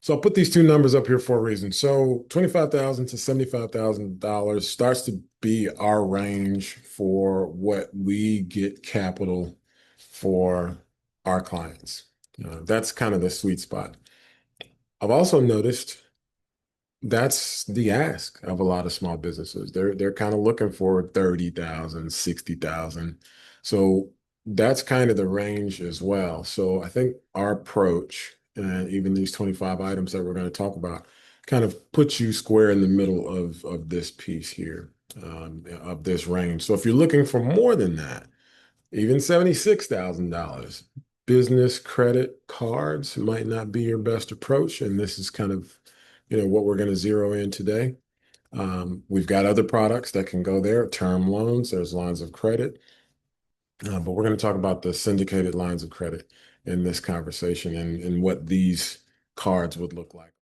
So I'll put these two numbers up here for a reason. So 25,000 to $75,000 starts to be our range for what we get capital for our clients. That's kind of the sweet spot. I've also noticed that's the ask of a lot of small businesses. They're kind of looking for 30,000, 60,000. So that's kind of the range as well. So I think our approach, and even these 25 items that we're going to talk about, kind of puts you square in the middle of this piece here, of this range. So if you're looking for more than that, even $76,000, business credit cards might not be your best approach. And this is kind of, what we're going to zero in today. We've got other products that can go there, term loans, there's lines of credit, but we're going to talk about the syndicated lines of credit in this conversation and what these cards would look like.